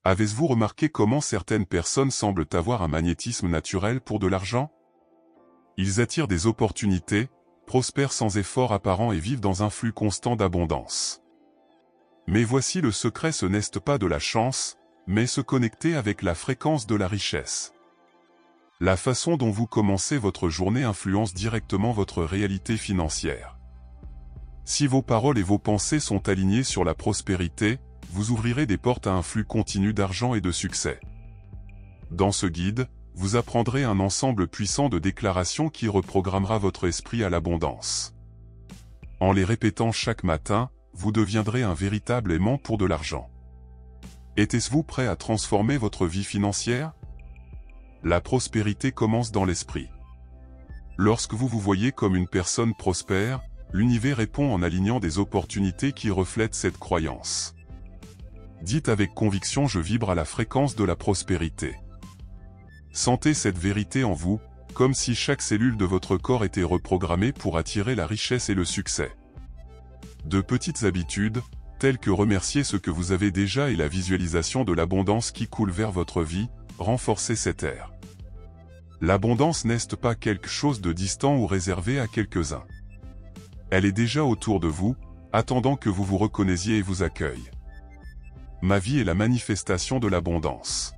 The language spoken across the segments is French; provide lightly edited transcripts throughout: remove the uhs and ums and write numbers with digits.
Avez-vous remarqué comment certaines personnes semblent avoir un magnétisme naturel pour de l'argent? Ils attirent des opportunités, prospèrent sans effort apparent et vivent dans un flux constant d'abondance. Mais voici le secret, ce n'est pas de la chance, mais se connecter avec la fréquence de la richesse. La façon dont vous commencez votre journée influence directement votre réalité financière. Si vos paroles et vos pensées sont alignées sur la prospérité, vous ouvrirez des portes à un flux continu d'argent et de succès. Dans ce guide, vous apprendrez un ensemble puissant de déclarations qui reprogrammera votre esprit à l'abondance. En les répétant chaque matin, vous deviendrez un véritable aimant pour de l'argent. Êtes-vous prêt à transformer votre vie financière? La prospérité commence dans l'esprit. Lorsque vous vous voyez comme une personne prospère, l'univers répond en alignant des opportunités qui reflètent cette croyance. Dites avec conviction: je vibre à la fréquence de la prospérité. Sentez cette vérité en vous, comme si chaque cellule de votre corps était reprogrammée pour attirer la richesse et le succès. De petites habitudes, telles que remercier ce que vous avez déjà et la visualisation de l'abondance qui coule vers votre vie, renforcez cet air. L'abondance n'est pas quelque chose de distant ou réservé à quelques-uns. Elle est déjà autour de vous, attendant que vous vous reconnaissiez et vous accueille. Ma vie est la manifestation de l'abondance.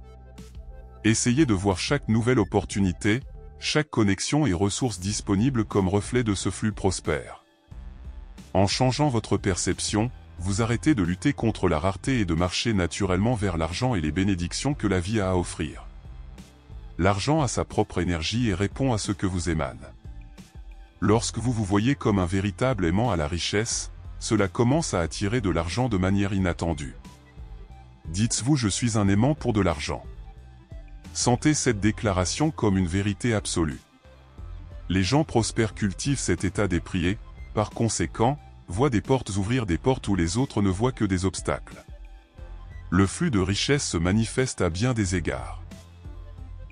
Essayez de voir chaque nouvelle opportunité, chaque connexion et ressource disponible comme reflet de ce flux prospère. En changeant votre perception, vous arrêtez de lutter contre la rareté et de marcher naturellement vers l'argent et les bénédictions que la vie a à offrir. L'argent a sa propre énergie et répond à ce que vous émane. Lorsque vous vous voyez comme un véritable aimant à la richesse, cela commence à attirer de l'argent de manière inattendue. Dites-vous: je suis un aimant pour de l'argent. Sentez cette déclaration comme une vérité absolue. Les gens prospères cultivent cet état d'esprit et, par conséquent, voient des portes ouvrir, des portes où les autres ne voient que des obstacles. Le flux de richesse se manifeste à bien des égards.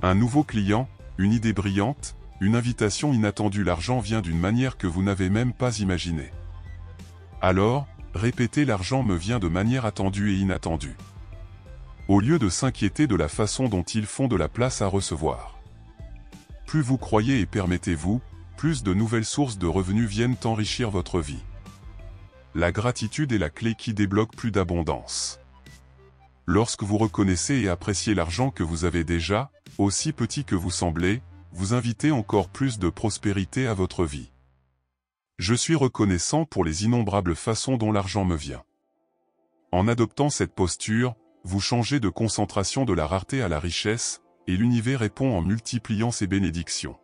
Un nouveau client, une idée brillante, une invitation inattendue, l'argent vient d'une manière que vous n'avez même pas imaginée. Alors, répétez: l'argent me vient de manière attendue et inattendue. Au lieu de s'inquiéter de la façon dont ils font de la place à recevoir. Plus vous croyez et permettez-vous, plus de nouvelles sources de revenus viennent enrichir votre vie. La gratitude est la clé qui débloque plus d'abondance. Lorsque vous reconnaissez et appréciez l'argent que vous avez déjà, aussi petit que vous semblez, vous invitez encore plus de prospérité à votre vie. Je suis reconnaissant pour les innombrables façons dont l'argent me vient. En adoptant cette posture, vous changez de concentration de la rareté à la richesse, et l'univers répond en multipliant ses bénédictions.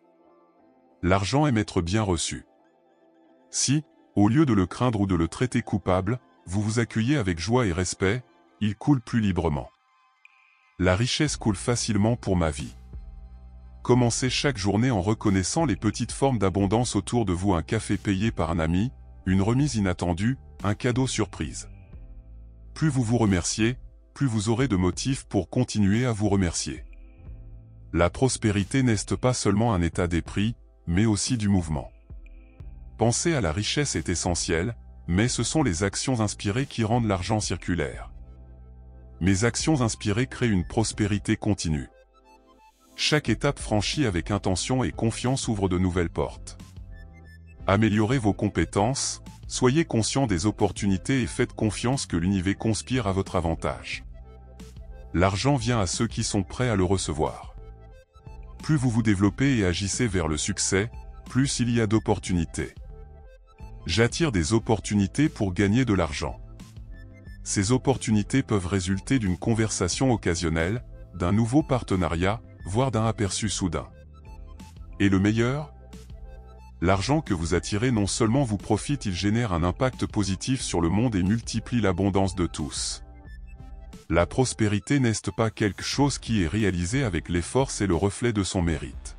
L'argent aime être bien reçu. Si, au lieu de le craindre ou de le traiter coupable, vous vous accueillez avec joie et respect, il coule plus librement. La richesse coule facilement pour ma vie. Commencez chaque journée en reconnaissant les petites formes d'abondance autour de vous: un café payé par un ami, une remise inattendue, un cadeau surprise. Plus vous vous remerciez, plus vous aurez de motifs pour continuer à vous remercier. La prospérité n'est pas seulement un état d'esprit, mais aussi du mouvement. Penser à la richesse est essentiel, mais ce sont les actions inspirées qui rendent l'argent circulaire. Mes actions inspirées créent une prospérité continue. Chaque étape franchie avec intention et confiance ouvre de nouvelles portes. Améliorez vos compétences, soyez conscient des opportunités et faites confiance que l'univers conspire à votre avantage. L'argent vient à ceux qui sont prêts à le recevoir. Plus vous vous développez et agissez vers le succès, plus il y a d'opportunités. J'attire des opportunités pour gagner de l'argent. Ces opportunités peuvent résulter d'une conversation occasionnelle, d'un nouveau partenariat, voire d'un aperçu soudain. Et le meilleur ? L'argent que vous attirez non seulement vous profite, il génère un impact positif sur le monde et multiplie l'abondance de tous. La prospérité n'est pas quelque chose qui est réalisé avec l'effort, c'est le reflet de son mérite.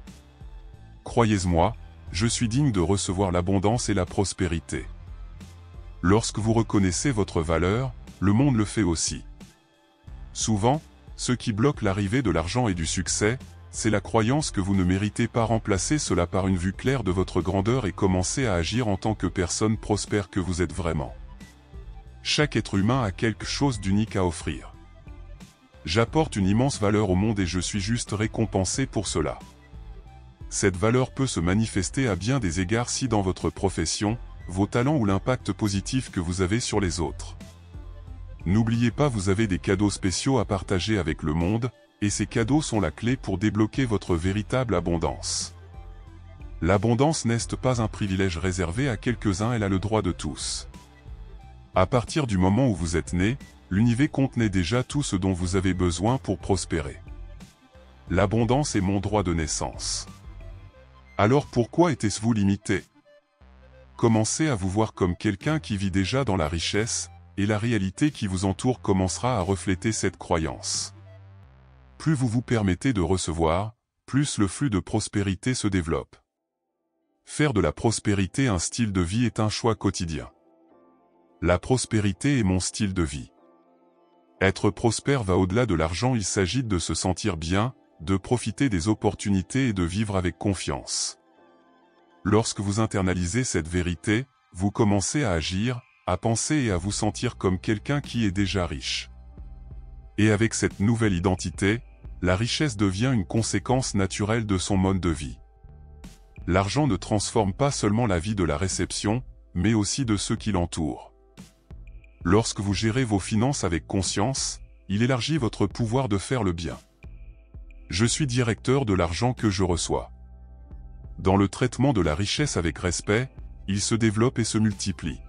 Croyez-moi, je suis digne de recevoir l'abondance et la prospérité. Lorsque vous reconnaissez votre valeur, le monde le fait aussi. Souvent, ce qui bloque l'arrivée de l'argent et du succès, c'est la croyance que vous ne méritez pas. Remplacez cela par une vue claire de votre grandeur et commencez à agir en tant que personne prospère que vous êtes vraiment. Chaque être humain a quelque chose d'unique à offrir. J'apporte une immense valeur au monde et je suis juste récompensé pour cela. Cette valeur peut se manifester à bien des égards si dans votre profession, vos talents ou l'impact positif que vous avez sur les autres. N'oubliez pas, vous avez des cadeaux spéciaux à partager avec le monde, et ces cadeaux sont la clé pour débloquer votre véritable abondance. L'abondance n'est pas un privilège réservé à quelques-uns, elle a le droit de tous. À partir du moment où vous êtes né, l'univers contenait déjà tout ce dont vous avez besoin pour prospérer. L'abondance est mon droit de naissance. Alors pourquoi était-ce vous limité? Commencez à vous voir comme quelqu'un qui vit déjà dans la richesse, et la réalité qui vous entoure commencera à refléter cette croyance. Plus vous vous permettez de recevoir, plus le flux de prospérité se développe. Faire de la prospérité un style de vie est un choix quotidien. La prospérité est mon style de vie. Être prospère va au-delà de l'argent, il s'agit de se sentir bien, de profiter des opportunités et de vivre avec confiance. Lorsque vous internalisez cette vérité, vous commencez à agir, à penser et à vous sentir comme quelqu'un qui est déjà riche. Et avec cette nouvelle identité, la richesse devient une conséquence naturelle de son mode de vie. L'argent ne transforme pas seulement la vie de la réception, mais aussi de ceux qui l'entourent. Lorsque vous gérez vos finances avec conscience, il élargit votre pouvoir de faire le bien. Je suis directeur de l'argent que je reçois. Dans le traitement de la richesse avec respect, il se développe et se multiplie.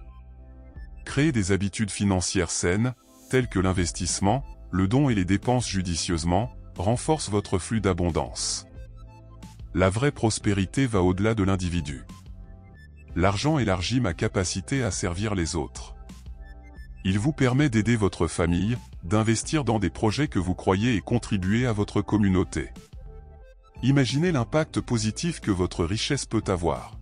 Créer des habitudes financières saines, telles que l'investissement, le don et les dépenses judicieusement, renforce votre flux d'abondance. La vraie prospérité va au-delà de l'individu. L'argent élargit ma capacité à servir les autres. Il vous permet d'aider votre famille, d'investir dans des projets que vous croyez et contribuer à votre communauté. Imaginez l'impact positif que votre richesse peut avoir.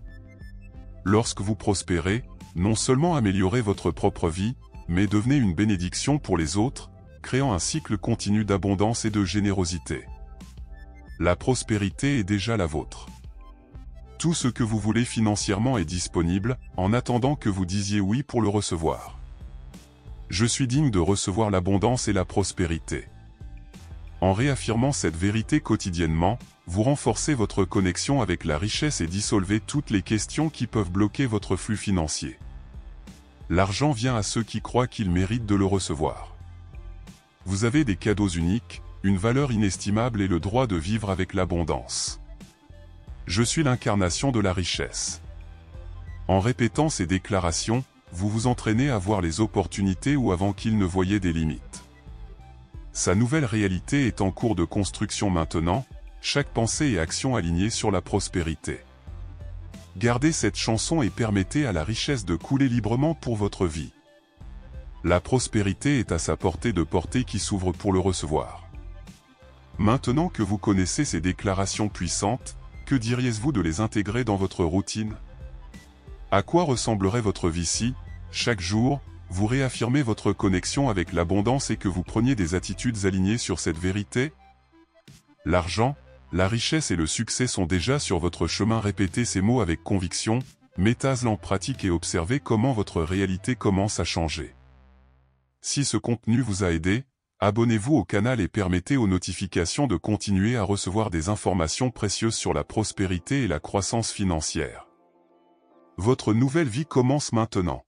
Lorsque vous prospérez, non seulement améliorez votre propre vie, mais devenez une bénédiction pour les autres, créant un cycle continu d'abondance et de générosité. La prospérité est déjà la vôtre. Tout ce que vous voulez financièrement est disponible, en attendant que vous disiez oui pour le recevoir. Je suis digne de recevoir l'abondance et la prospérité. En réaffirmant cette vérité quotidiennement, vous renforcez votre connexion avec la richesse et dissolvez toutes les questions qui peuvent bloquer votre flux financier. L'argent vient à ceux qui croient qu'ils méritent de le recevoir. Vous avez des cadeaux uniques, une valeur inestimable et le droit de vivre avec l'abondance. Je suis l'incarnation de la richesse. En répétant ces déclarations, vous vous entraînez à voir les opportunités où avant qu'ils ne voyaient des limites. Sa nouvelle réalité est en cours de construction maintenant, chaque pensée et action alignée sur la prospérité. Gardez cette chanson et permettez à la richesse de couler librement pour votre vie. La prospérité est à sa portée de portée qui s'ouvre pour le recevoir. Maintenant que vous connaissez ces déclarations puissantes, que diriez-vous de les intégrer dans votre routine? À quoi ressemblerait votre vie si, chaque jour, vous réaffirmez votre connexion avec l'abondance et que vous preniez des attitudes alignées sur cette vérité? L'argent, la richesse et le succès sont déjà sur votre chemin. Répétez ces mots avec conviction, mettez-les en pratique et observez comment votre réalité commence à changer. Si ce contenu vous a aidé, abonnez-vous au canal et permettez aux notifications de continuer à recevoir des informations précieuses sur la prospérité et la croissance financière. Votre nouvelle vie commence maintenant.